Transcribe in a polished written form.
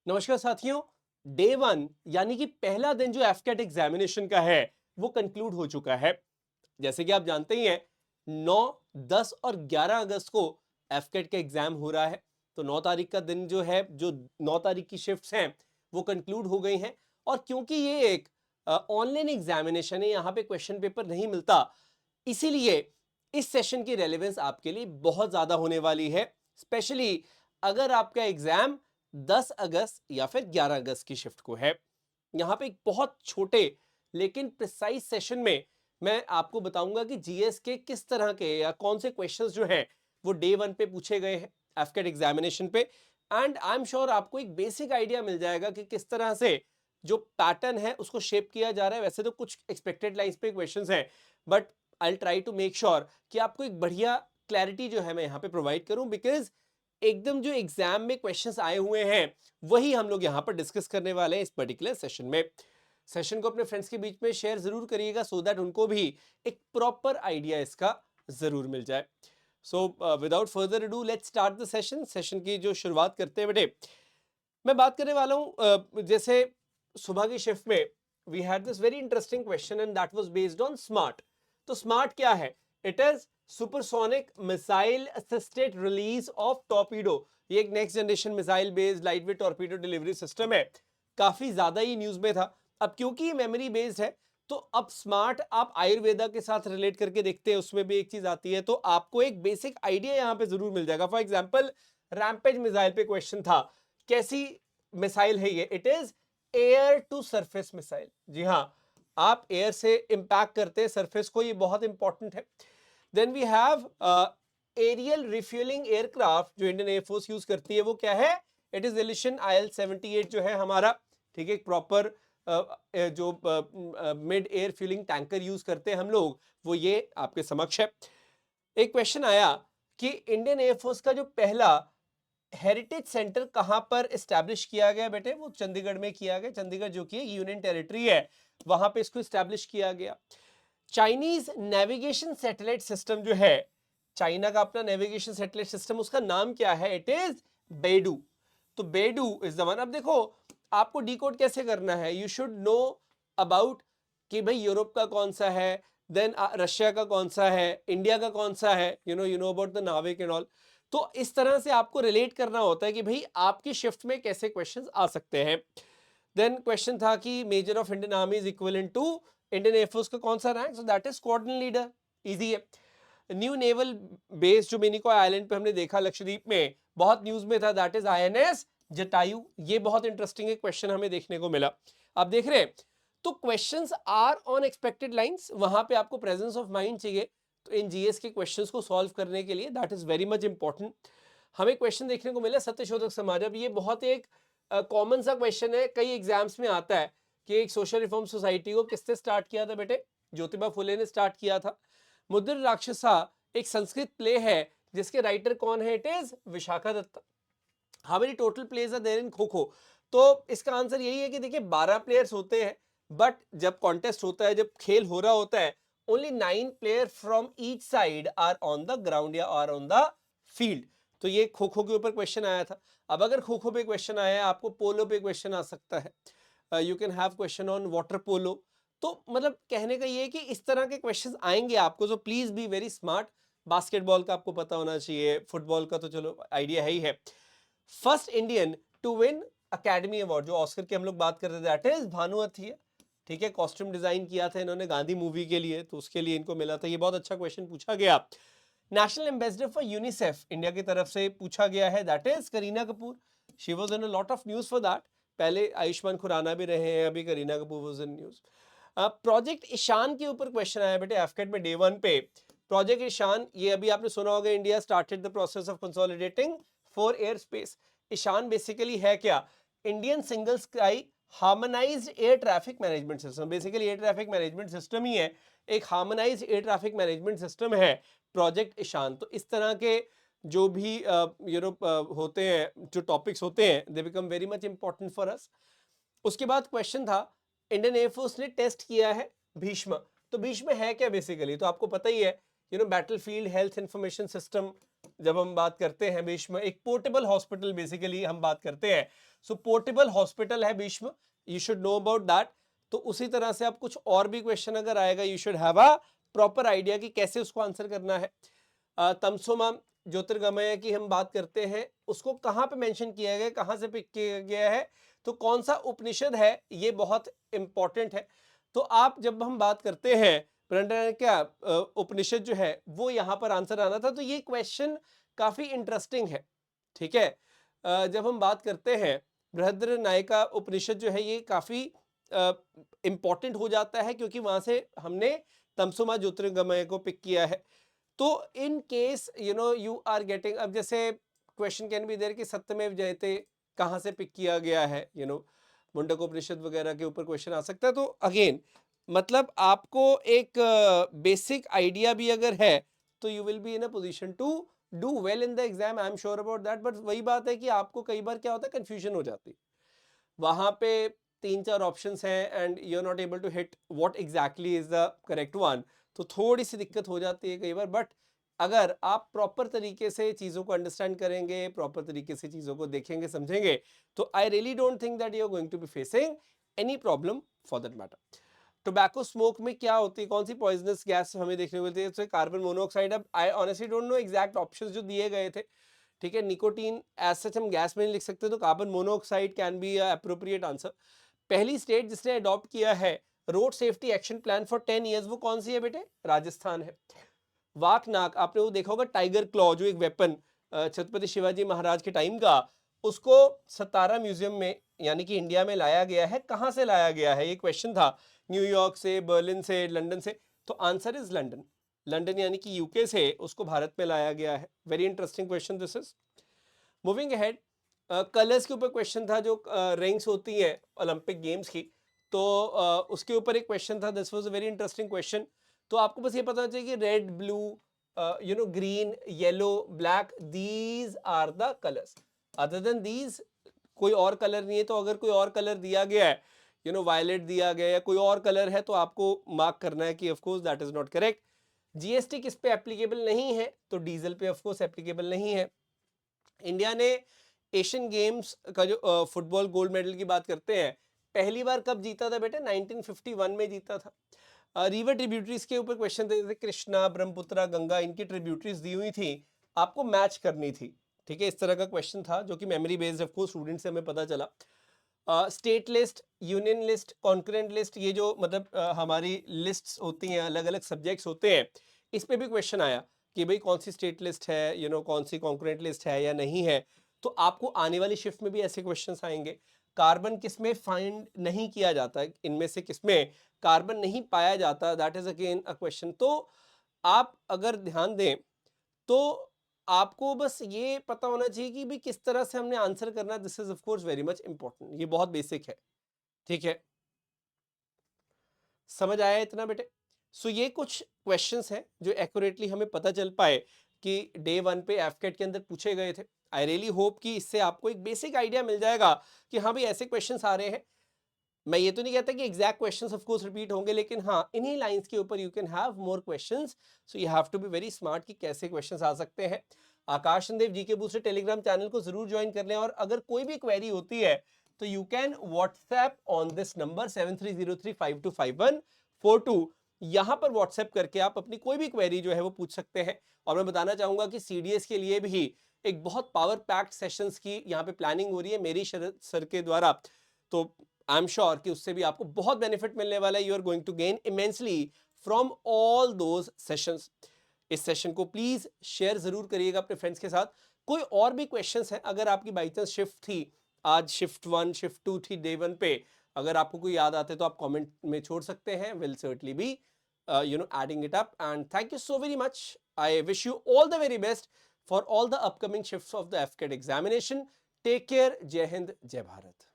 नमस्कार साथियों। Day one यानी कि पहला दिन जो एफकेट एग्जामिनेशन का है वो कंक्लूड हो चुका है। जैसे कि आप जानते ही हैं 9, 10 और 11 अगस्त को एफकेट का एग्जाम हो रहा है। तो 9 तारीख का दिन जो है, जो 9 तारीख की शिफ्ट्स हैं वो कंक्लूड हो गई हैं। और क्योंकि ये एक ऑनलाइन एग्जामिनेशन है, यहाँ पे क्वेश्चन पेपर नहीं मिलता, इसीलिए इस सेशन की रेलेवेंस आपके लिए बहुत ज्यादा होने वाली है। स्पेशली अगर आपका एग्जाम 10 अगस्त या फिर 11 अगस्त की शिफ्ट को है। यहाँ पे एक बहुत छोटे लेकिन प्रिसाइज सेशन में मैं आपको बताऊंगा कि जीएस के किस तरह के या कौन से क्वेश्चंस जो हैं वो डे वन पे पूछे गए हैं एफकेट एग्जामिनेशन पे। एंड आई एम श्योर आपको एक बेसिक आइडिया मिल जाएगा कि किस तरह से जो पैटर्न है उसको शेप किया जा रहा है। वैसे तो कुछ एक्सपेक्टेड लाइंस पे क्वेश्चंस हैं, but I try to make sure कि आपको एक बढ़िया क्लैरिटी जो है मैं यहाँ पे प्रोवाइड करूं, बिकॉज एकदम जो एग्जाम में क्वेश्चंस आए हुए हैं वही हम लोग यहाँ पर डिस्कस करने वाले हैं इस पर्टिकुलर सेशन में। सेशन को अपने फ्रेंड्स के बीच में शेयर जरूर करिएगा सो दैट उनको भी एक प्रॉपर आइडिया इसका जरूर मिल जाए। So without further ado let's start the session. Session की जो शुरुआत करते हैं बेटे, मैं बात करने वाला हूं जैसे सुबह की शिफ्ट में we had this very interesting question and that was based on smart. तो स्मार्ट क्या है? It is supersonic missile assisted release of torpedo. ये एक next generation missile based lightweight torpedo delivery system है। काफी ज्यादा ही न्यूज में था। अब क्योंकि मेमोरी बेस्ड है तो अब स्मार्ट आप आयुर्वेदा के साथ रिलेट करके देखते हैं, उसमें भी एक चीज आती है, तो आपको एक बेसिक आइडिया यहाँ पे जरूर मिल जाएगा। फॉर एग्जाम्पल रैम्पेज मिसाइल पे क्वेश्चन था, कैसी मिसाइल है ये? It is air to surface missile. जी हाँ, आप एयर से इंपैक्ट करते हैं सरफेस को, ये बहुत इंपॉर्टेंट है। Then we have aerial refuelling aircraft जो इंडियन एयरफोर्स यूज करती है, वो क्या है? इट इज एलिशन IL-78 जो है हमारा, ठीक है, एक प्रॉपर जो mid air fuelling tanker use करते हैं हम लोग, वो ये आपके समक्ष है। एक क्वेश्चन आया कि इंडियन एयरफोर्स का जो पहला हेरिटेज सेंटर कहां पर एस्टैब्लिश किया गया? बेटे वो चंडीगढ़ में किया गया। चंडीगढ़ जो कि यूनियन टेरिटरी है, वहां पे इसको एस्टैब्लिश किया गया। चाइनीज नेविगेशन सैटेलाइट सिस्टम जो है, चाइना का अपना नेविगेशन सैटेलाइट सिस्टम, उसका नाम क्या है? It is Bedu. तो बेडू इज द वन। अब देखो आपको डिकोड कैसे करना है, यू शुड नो अबाउट कि भाई यूरोप का कौन सा है, देन रशिया का कौन सा है, इंडिया का कौन सा है, यू नो अबाउट द नाविक एंड ऑल। तो इस तरह से आपको रिलेट करना होता है कि भाई आपकी शिफ्ट में कैसे क्वेश्चंस आ सकते हैं। देन क्वेश्चन था कि major of Indian army is equivalent to Indian air force का कौन सा rank? So that is squadron leader. Easy है। न्यू नेवल बेस जो मिनिकॉय आइलैंड पे हमने देखा लक्षद्वीप में, बहुत न्यूज में था, दैट इज INS जटायु। ये बहुत इंटरेस्टिंग एक क्वेश्चन हमें देखने को मिला। आप देख रहे हैं, तो questions are on expected lines, वहां पे आपको प्रेजेंस ऑफ माइंड चाहिए। तो इन जीएस के क्वेश्चंस को सॉल्व करने के लिए that is very much important. हमें क्वेश्चन देखने को मिला सत्यशोधक समाज। अब ये बहुत एक कॉमन सा क्वेश्चन है, कई एग्जाम्स में आता है कि एक सोशल रिफॉर्म सोसाइटी को किसने स्टार्ट किया था? बेटे ज्योतिबा फुले ने स्टार्ट किया था। मुद्र राक्षसा एक संस्कृत प्ले है जिसके राइटर कौन है? It is Vishakha Datta. How many total players are there in kho kho? तो इसका आंसर यही है कि देखिए 12 प्लेयर्स होते हैं, बट जब कॉन्टेस्ट होता है, जब खेल हो रहा होता है, only 9 player from each side are on the ground या आर ऑन द फील्ड। तो ये खो खो के ऊपर क्वेश्चन आया था। अब अगर खो खो पे क्वेश्चन आया है, आपको पोलो पे क्वेश्चन आ सकता है। You can have question on water polo. तो मतलब कहने का ये है कि इस तरह के क्वेश्चंस आएंगे आपको, तो please be very smart. Basketball का आपको पता होना चाहिए, फुटबॉल का तो चलो आइडिया है ही है। First Indian to win academy award, जो ऑस्कर की हम लोग बात कर रहे थे, दैट इज भानु अथिया। ठीक है, कॉस्ट्यूम डिजाइन किया था इन्होंने गांधी मूवी के लिए, तो उसके लिए इनको मिला था। ये बहुत अच्छा क्वेश्चन पूछा गया। National ambassador for UNICEF India की तरफ से पूछा गया है, that is Kareena Kapoor. She was in a lot of news for that. पहले आयुष्मान खुराना भी रहे हैं, अभी Kareena Kapoor was in news. Project Ishan के ऊपर क्वेश्चन आया बेटे एफकेट में डे वन पे। प्रोजेक्ट ईशान, ये अभी आपने सुना होगा, India started the process of consolidating for air space. Ishan basically है क्या? Indian single sky harmonised air traffic management system. Basically air traffic management system ही है, एक harmonised air traffic management system है प्रोजेक्ट ईशान। तो इस तरह के जो भी होते हैं, जो टॉपिक्स होते हैं, they become very much important for us. उसके बाद क्वेश्चन था, इंडियन एयरफोर्स ने टेस्ट किया है भीष्म। तो भीष्म है क्या बेसिकली? तो आपको पता ही है, बैटलफील्ड हेल्थ इंफॉर्मेशन सिस्टम जब हम बात करते हैं भीष्म, एक पोर्टेबल हॉस्पिटल बेसिकली हम बात करते हैं। सो पोर्टेबल हॉस्पिटल है Bhishma, you should know about that. तो उसी तरह से आप कुछ और भी क्वेश्चन अगर आएगा, you should have a proper idea कि कैसे उसको आंसर करना है। तमसोमा ज्योतिर्गमय की हम बात करते हैं, उसको कहाँ पे मेंशन किया गया, कहाँ से पिक किया गया है, तो कौन सा उपनिषद है, ये बहुत इंपॉर्टेंट है। तो आप जब हम बात करते हैं क्या उपनिषद जो है वो यहाँ पर आंसर आना था, तो ये क्वेश्चन काफी इंटरेस्टिंग है। ठीक है, जब हम बात करते हैं बृहद्रनायका उपनिषद जो है, ये काफी इंपॉर्टेंट हो जाता है क्योंकि वहां से हमने तमसोमा ज्योतिर्गमय को पिक किया है। तो in case you are getting, अब जैसे क्वेश्चन कैन बी देयर कि सत्यमेव जयते कहाँ से पिक किया गया है, मुंडकोपनिषद वगैरह के ऊपर क्वेश्चन आ सकता है। तो अगेन मतलब आपको एक बेसिक आइडिया भी अगर है तो you will be in a position to do well in the exam, I am sure about that. But वही बात है कि आपको कई बार क्या होता है, कंफ्यूजन हो जाती है। वहां पे 3-4 ऑप्शंस हैं and you are not able to hit what exactly is the correct one, तो थोड़ी सी दिक्कत हो जाती है कई बार। बट अगर आप प्रॉपर तरीके से चीज़ों को अंडरस्टैंड करेंगे, प्रॉपर तरीके से चीज़ों को देखेंगे, समझेंगे, तो I really don't think that you are going to be facing any problem for that matter. Tobacco smoke में क्या होती है, कौन सी पॉइजनस गैस हमें देखने को मिलती है, तो कार्बन मोनोऑक्साइड। अब I honestly don't know exact options जो दिए गए थे। ठीक है, निकोटीन एज सच हम गैस में नहीं लिख सकते, तो carbon monoxide can be appropriate answer. पहली स्टेट जिसने अडॉप्ट किया है road safety action plan for 10 years, वो कौन सी है बेटे? राजस्थान है। वाक नाक, आपने वो देखा होगा टाइगर क्लॉ, जो एक वेपन छत्रपति शिवाजी महाराज के टाइम का, उसको सतारा म्यूजियम में यानी कि इंडिया में लाया गया है। कहां से लाया गया है, ये क्वेश्चन था। न्यूयॉर्क से, बर्लिन से, लंदन से, तो आंसर इज लंदन। लंदन यानी कि यूके से उसको भारत में लाया गया है। Very interesting question this is. Moving ahead, colours के ऊपर क्वेश्चन था, जो रैंक्स होती है ओलंपिक गेम्स की, तो उसके ऊपर एक क्वेश्चन था। This was a very interesting question. तो आपको बस ये पता चाहिए कि red, blue, green, yellow, black, these are the colours. Other than these कोई और कलर नहीं है। तो अगर कोई और कलर दिया गया है, वायलेट दिया गया है, कोई और कलर है, तो आपको मार्क करना है कि of course that is not correct. GST किस पे एप्लीकेबल नहीं है, तो डीजल पे ऑफ कोर्स एप्लीकेबल नहीं है। इंडिया ने एशियन गेम्स का जो फुटबॉल गोल्ड मेडल की बात करते हैं, पहली बार कब जीता था बेटे? 1951 में जीता था। रिवर ट्रिब्यूटरीज के ऊपर क्वेश्चन थे, जैसे कृष्णा, ब्रह्मपुत्रा, गंगा, इनकी ट्रिब्यूटरीज दी हुई थी, आपको मैच करनी थी। ठीक है, इस तरह का क्वेश्चन था जो कि memory based of course student से हमें पता चला। State list, union list, concurrent list, ये जो मतलब हमारी लिस्ट्स होती हैं, अलग अलग सब्जेक्ट्स होते हैं, इस पे भी क्वेश्चन आया कि भाई कौन सी स्टेट लिस्ट है, कौन सी कॉन्करेंट लिस्ट है या नहीं है। तो आपको आने वाली शिफ्ट में भी ऐसे क्वेश्चंस आएंगे। कार्बन किसमें फाइंड नहीं किया जाता, इनमें से किसमें कार्बन नहीं पाया जाता, that is again a question. तो आप अगर ध्यान दें तो आपको बस ये पता होना चाहिए कि भाई किस तरह से हमने आंसर करना। This is of course very much important, ये बहुत बेसिक है। ठीक है, समझ आया इतना बेटे? सो ये कुछ क्वेश्चंस हैं जो एक्यूरेटली हमें पता चल पाए कि डे 1 पे एफकेट के अंदर पूछे गए थे। आई रियली होप कि इससे आपको एक बेसिक आइडिया मिल जाएगा कि हाँ भाई ऐसे क्वेश्चंस आ रहे हैं। मैं ये तो नहीं कहता कि exact questions of course repeat होंगे, लेकिन हाँ इन्हीं लाइंस के ऊपर you can have more questions. So you have to be very smart कि कैसे क्वेश्चंस आ सकते हैं। आकाश चंदेव जी के बूस्टर टेलीग्राम चैनल को जरूर ज्वाइन कर लें, और अगर कोई भी क्वेरी होती है तो you can WhatsApp on this number 7303525142। यहां पर व्हाट्सएप करके आप अपनी कोई भी क्वेरी जो है वो पूछ सकते हैं। और मैं बताना चाहूंगा कि सीडीएस के लिए भी एक बहुत पावर पैक्ड सेशंस की यहाँ पे प्लानिंग हो रही है मेरी शरद सर के द्वारा। तो आई एम श्योर कि उससे भी आपको बहुत बेनिफिट मिलने वाला है। You are going to gain immensely from all those sessions. इस सेशन को प्लीज शेयर जरूर करिएगा अपने फ्रेंड्स के साथ। कोई और भी क्वेश्चंस हैं, अगर आपकी बाई चांस शिफ्ट थी, आज शिफ्ट 1 शिफ्ट 2 थी डे 1 पे, अगर आपको कोई याद आते तो आप कमेंट में छोड़ सकते हैं। Will certainly be adding it up. And thank you so very much. I wish you all the very best for all the upcoming shifts of the AFCAT examination. Take care. Jai Hind, जय भारत।